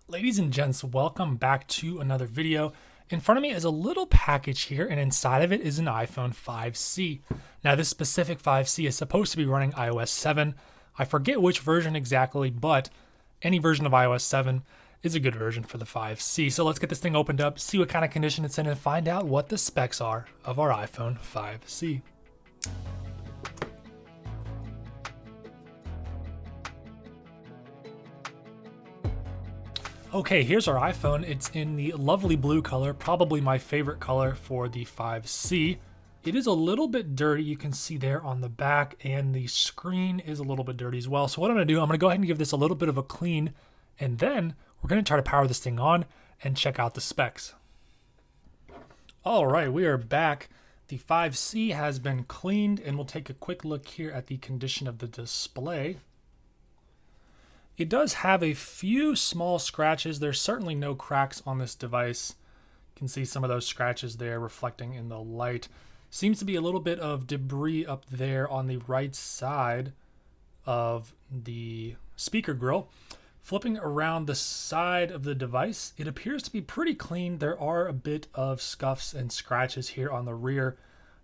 Ladies and gents, welcome back to another video. In front of me is a little package here, and inside of it is an iPhone 5C. Now, this specific 5C is supposed to be running iOS 7. I forget which version exactly, but any version of iOS 7 is a good version for the 5C. So let's get this thing opened up, see what kind of condition it's in, and find out what the specs are of our iPhone 5C. Okay, here's our iPhone. It's in the lovely blue color, probably my favorite color for the 5C. It is a little bit dirty, you can see there on the back, and the screen is a little bit dirty as well. So what I'm gonna do, I'm gonna go ahead and give this a little bit of a clean, and then we're gonna try to power this thing on and check out the specs. All right, we are back. The 5C has been cleaned, and we'll take a quick look here at the condition of the display. It does have a few small scratches. There's certainly no cracks on this device. You can see some of those scratches there reflecting in the light. Seems to be a little bit of debris up there on the right side of the speaker grill. Flipping around the side of the device, it appears to be pretty clean. There are a bit of scuffs and scratches here on the rear.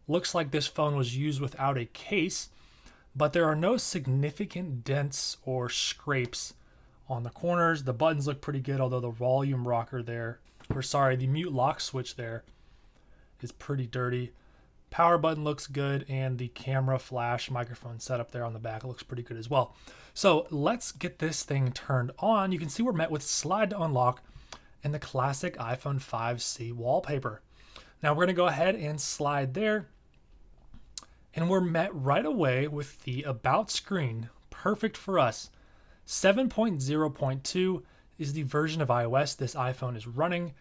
Looks like this phone was used without a case, but there are no significant dents or scrapes on the corners. The buttons look pretty good, although the volume rocker there, the mute lock switch there is pretty dirty. Power button looks good, and the camera flash microphone setup there on the back looks pretty good as well. So let's get this thing turned on. You can see we're met with slide to unlock and the classic iPhone 5C wallpaper. Now we're gonna go ahead and slide there, and we're met right away with the About screen. Perfect for us. 7.0.2 is the version of iOS this iPhone is running.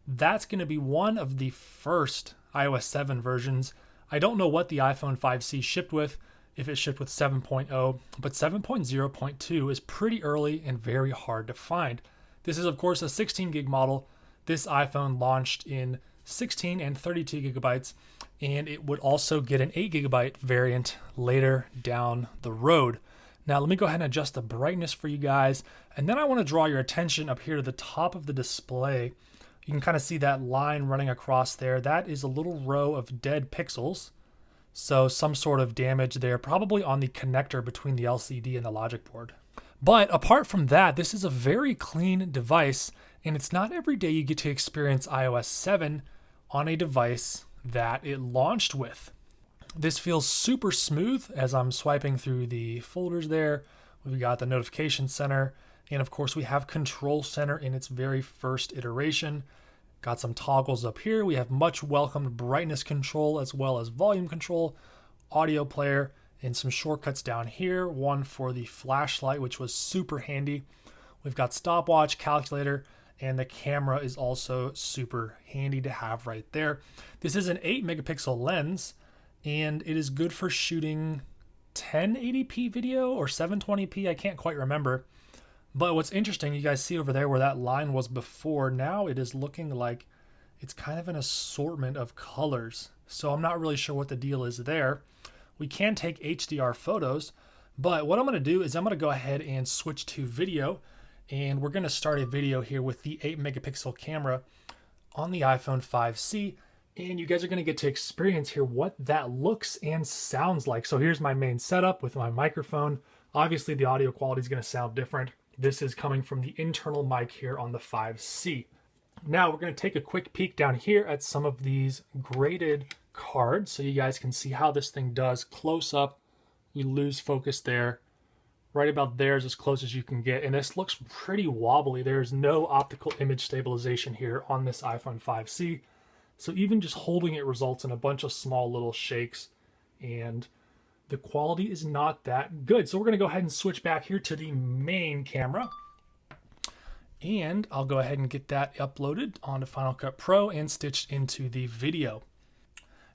That's going to be one of the first iOS 7 versions. I don't know what the iPhone 5C shipped with, if it shipped with 7.0, but 7.0.2 is pretty early and very hard to find. This is, of course, a 16 gig model. This iPhone launched in 16 and 32 gigabytes, and it would also get an 8 gigabyte variant later down the road. Now let me go ahead and adjust the brightness for you guys, and then I want to draw your attention up here to the top of the display. You can kind of see that line running across there. That is a little row of dead pixels, so some sort of damage there, probably on the connector between the LCD and the logic board. But apart from that, this is a very clean device, and it's not every day you get to experience iOS 7 on a device that it launched with. This feels super smooth as I'm swiping through the folders there. We've got the notification center, and of course we have control center in its very first iteration. Got some toggles up here. We have much welcomed brightness control as well as volume control, audio player, and some shortcuts down here. One for the flashlight, which was super handy. We've got stopwatch, calculator, and the camera is also super handy to have right there. This is an 8 megapixel lens, and it is good for shooting 1080p video or 720p. I can't quite remember. But what's interesting, you guys see over there where that line was before, now it is looking like it's kind of an assortment of colors. So I'm not really sure what the deal is there. We can take HDR photos, but what I'm gonna do is I'm gonna go ahead and switch to video, and we're gonna start a video here with the 8 megapixel camera on the iPhone 5C, and you guys are gonna get to experience here what that looks and sounds like. So here's my main setup with my microphone. Obviously the audio quality is gonna sound different. This is coming from the internal mic here on the 5C. Now we're gonna take a quick peek down here at some of these graded cards so you guys can see how this thing does close up. We lose focus there. Right about there is as close as you can get, and this looks pretty wobbly. There's no optical image stabilization here on this iPhone 5C, so even just holding it results in a bunch of small little shakes, and the quality is not that good. So we're gonna go ahead and switch back here to the main camera, and I'll go ahead and get that uploaded onto Final Cut Pro and stitched into the video.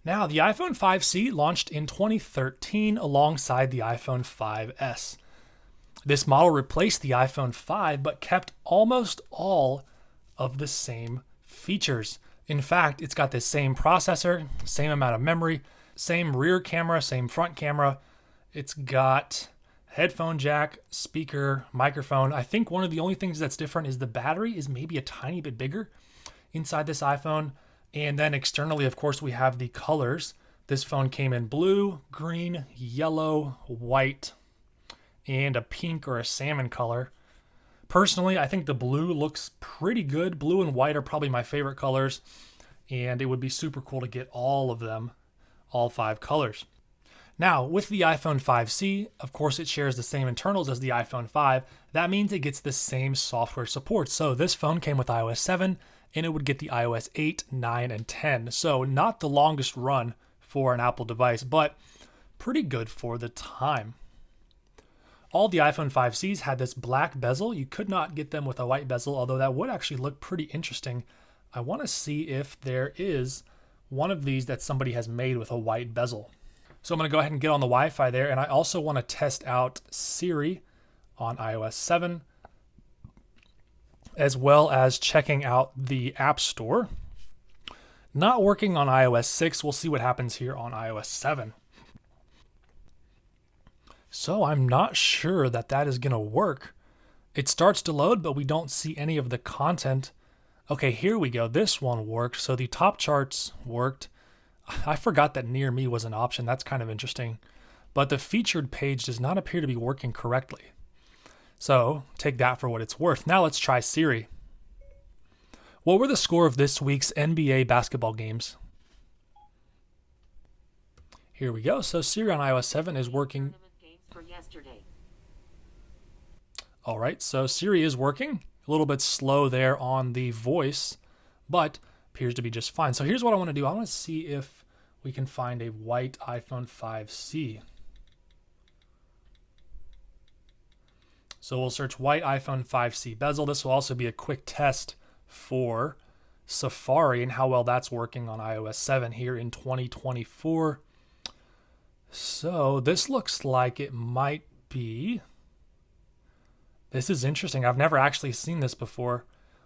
Now, the iPhone 5C launched in 2013 alongside the iPhone 5S. This model replaced the iPhone 5, but kept almost all of the same features. In fact, it's got the same processor, same amount of memory, same rear camera, same front camera. It's got headphone jack, speaker, microphone. I think one of the only things that's different is the battery is maybe a tiny bit bigger inside this iPhone. And then externally, of course, we have the colors. This phone came in blue, green, yellow, white, and a pink or a salmon color. Personally, I think the blue looks pretty good. Blue and white are probably my favorite colors, and it would be super cool to get all of them, all 5 colors. Now, with the iPhone 5C, of course, it shares the same internals as the iPhone 5. That means it gets the same software support. So this phone came with iOS 7, and it would get the iOS 8, 9, and 10. So not the longest run for an Apple device, but pretty good for the time. All the iPhone 5Cs had this black bezel. You could not get them with a white bezel, although that would actually look pretty interesting. I want to see if there is one of these that somebody has made with a white bezel. So I'm going to go ahead and get on the Wi-Fi there, and I also want to test out Siri on iOS 7, as well as checking out the App Store. Not working on iOS 6. We'll see what happens here on iOS 7. So I'm not sure that is going to work. It starts to load, but we don't see any of the content. Okay, here we go. This one worked. So the top charts worked. I forgot that near me was an option. That's kind of interesting. But the featured page does not appear to be working correctly. So take that for what it's worth. Now let's try Siri. What were the score of this week's NBA basketball games? Here we go. So Siri on iOS 7 is working. All right, so Siri is working. A little bit slow there on the voice, but appears to be just fine. So here's what I want to do. I want to see if we can find a white iPhone 5C. So we'll search white iPhone 5C bezel. This will also be a quick test for Safari and how well that's working on iOS 7 here in 2024. So this looks like it might be. This is interesting. I've never actually seen this before.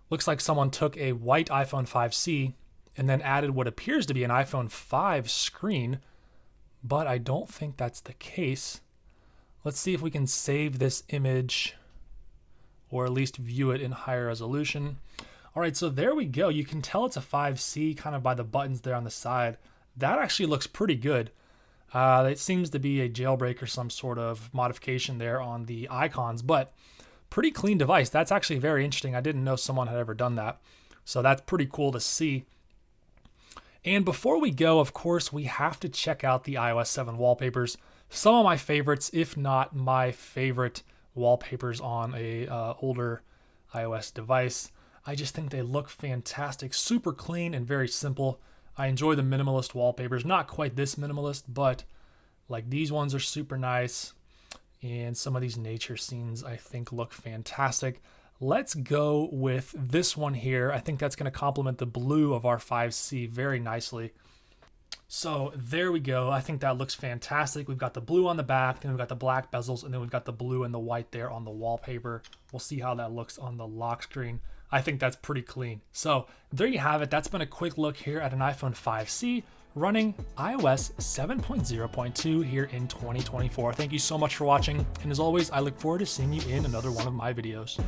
Looks like someone took a white iPhone 5C and then added what appears to be an iPhone 5 screen, but I don't think that's the case. Let's see if we can save this image or at least view it in higher resolution. All right, so there we go. You can tell it's a 5C kind of by the buttons there on the side. That actually looks pretty good. It seems to be a jailbreak or some sort of modification there on the icons, but pretty clean device. That's actually very interesting. I didn't know someone had ever done that. So that's pretty cool to see. And before we go, of course, we have to check out the iOS 7 wallpapers. Some of my favorites, if not my favorite wallpapers on a older iOS device. I just think they look fantastic, super clean and very simple. I enjoy the minimalist wallpapers, not quite this minimalist, but like these ones are super nice. And some of these nature scenes I think look fantastic. Let's go with this one here. I think that's going to complement the blue of our 5C very nicely. So there we go. I think that looks fantastic. We've got the blue on the back, then we've got the black bezels, and then we've got the blue and the white there on the wallpaper. We'll see how that looks on the lock screen. I think that's pretty clean. So there you have it. That's been a quick look here at an iPhone 5C running iOS 7.0.2 here in 2024. Thank you so much for watching. And as always, I look forward to seeing you in another one of my videos.